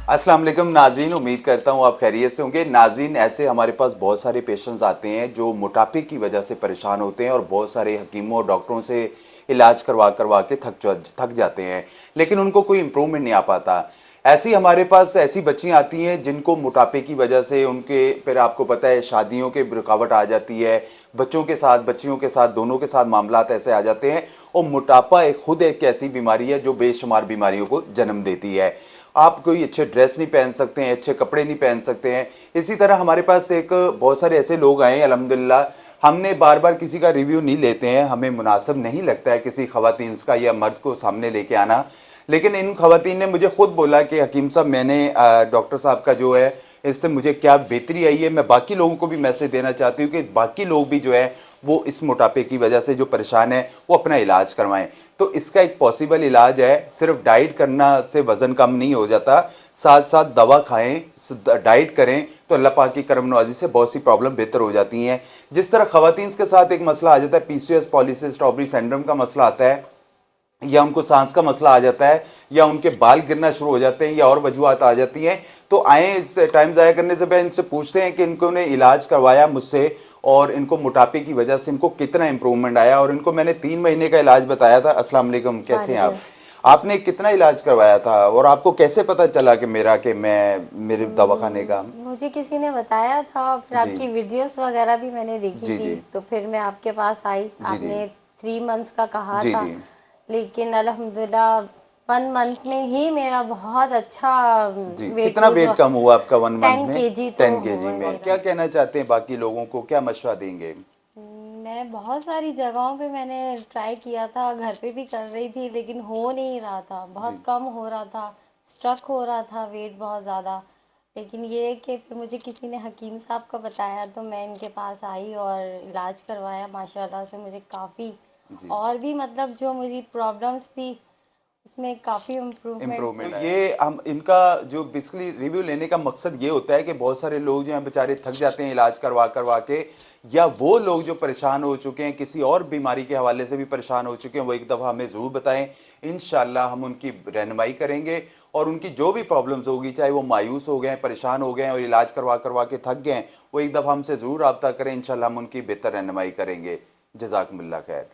अस्सलाम वालेकुम नाज़रीन, उम्मीद करता हूँ आप खैरियत से होंगे। नाज़रीन, ऐसे हमारे पास बहुत सारे पेशेंट्स आते हैं जो मोटापे की वजह से परेशान होते हैं और बहुत सारे हकीमों और डॉक्टरों से इलाज करवा करवा के थक जाते हैं, लेकिन उनको कोई इम्प्रूवमेंट नहीं आ पाता। ऐसी हमारे पास ऐसी बच्चियाँ आती हैं जिनको मोटापे की वजह से उनके फिर आपको पता है शादियों के रुकावट आ जाती है, बच्चों के साथ बच्चियों के साथ दोनों के साथ मामलात ऐसे आ जाते हैं। और मोटापा खुद एक ऐसी बीमारी है जो बेशुमार बीमारियों को जन्म देती है। आप कोई अच्छे ड्रेस नहीं पहन सकते हैं, अच्छे कपड़े नहीं पहन सकते हैं। इसी तरह हमारे पास एक बहुत सारे ऐसे लोग आए अल्हम्दुलिल्लाह, हमने बार बार किसी का रिव्यू नहीं लेते हैं, हमें मुनासिब नहीं लगता है किसी खवातीन का या मर्द को सामने लेके आना, लेकिन इन खवातीन ने मुझे खुद बोला कि हकीम साहब, मैंने डॉक्टर साहब का जो है इससे मुझे क्या बेहतरी आई है। मैं बाकी लोगों को भी मैसेज देना चाहती हूँ कि बाकी लोग भी जो है वो इस मोटापे की वजह से जो परेशान है वो अपना इलाज करवाएं। तो इसका एक पॉसिबल इलाज है, सिर्फ डाइट करना से वजन कम नहीं हो जाता, साथ साथ दवा खाएं, डाइट करें तो अल्लाह पाक की करम नवाजी से बहुत सी प्रॉब्लम बेहतर हो जाती हैं। जिस तरह खवातीन के साथ एक मसला आ जाता है, पीसीओएस पॉलीसिस्टिक ओवरी सिंड्रोम का मसला आता है, या उनको सांस का मसला आ जाता है, या उनके बाल गिरना शुरू हो जाते हैं, या और वजूहत आ जाती हैं, तो आए इस टाइम ज़ाया करने से पहले इनसे पूछते हैं कि इनको ने इलाज करवाया मुझसे और इनको मोटापे की वजह से इनको कितना इंप्रूवमेंट आया। और इनको मैंने 3 महीने का इलाज बताया था। अस्सलाम वालेकुम, कैसे हैं आप? आपने कितना इलाज करवाया था और आपको कैसे पता चला कि मैं मेरे दवाखाने का? मुझे किसी ने बताया था, फिर आपकी वीडियोस वगैरह भी मैंने देखी थी, तो फिर मैं आपके पास आई। आपने 3 मंथ्स का कहा था, लेकिन अल्हम्दुलिल्लाह 1 मंथ में ही मेरा बहुत अच्छा वेट। कितना वेट कम हुआ आपका 1 मंथ में? 10 केजी। 10 केजी में। क्या कहना चाहते हैं बाकी लोगों को, क्या मशवरा देंगे? मैं बहुत सारी जगहों पे मैंने ट्राई किया था, घर पे भी कर रही थी, लेकिन हो नहीं रहा था, बहुत कम हो रहा था, स्ट्रक हो रहा था वेट बहुत ज़्यादा। लेकिन ये कि फिर मुझे किसी ने हकीम साहब को बताया, तो मैं इनके पास आई और इलाज करवाया। माशाल्लाह से मुझे काफ़ी, और भी मतलब जो मुझे प्रॉब्लम्स थी उसमें काफ़ी इम्प्रूवमेंट। ये हम इनका जो बेसिकली रिव्यू लेने का मकसद ये होता है कि बहुत सारे लोग जो हैं बेचारे थक जाते हैं इलाज करवा करवा के, या वो लोग जो परेशान हो चुके हैं, किसी और बीमारी के हवाले से भी परेशान हो चुके हैं, वो एक दफ़ा हमें ज़रूर बताएं। इंशाल्लाह हम उनकी रहनुमाई करेंगे और उनकी जो भी प्रॉब्लम्स होगी, चाहे वो मायूस हो गए, परेशान हो गए और इलाज करवा करवा के थक गए, वो एक दफ़ा हमसे ज़रूर रब्ता करें। इंशाल्लाह हम उनकी बेहतर रहनुमाई करेंगे। जज़ाकुमुल्लाह खैर।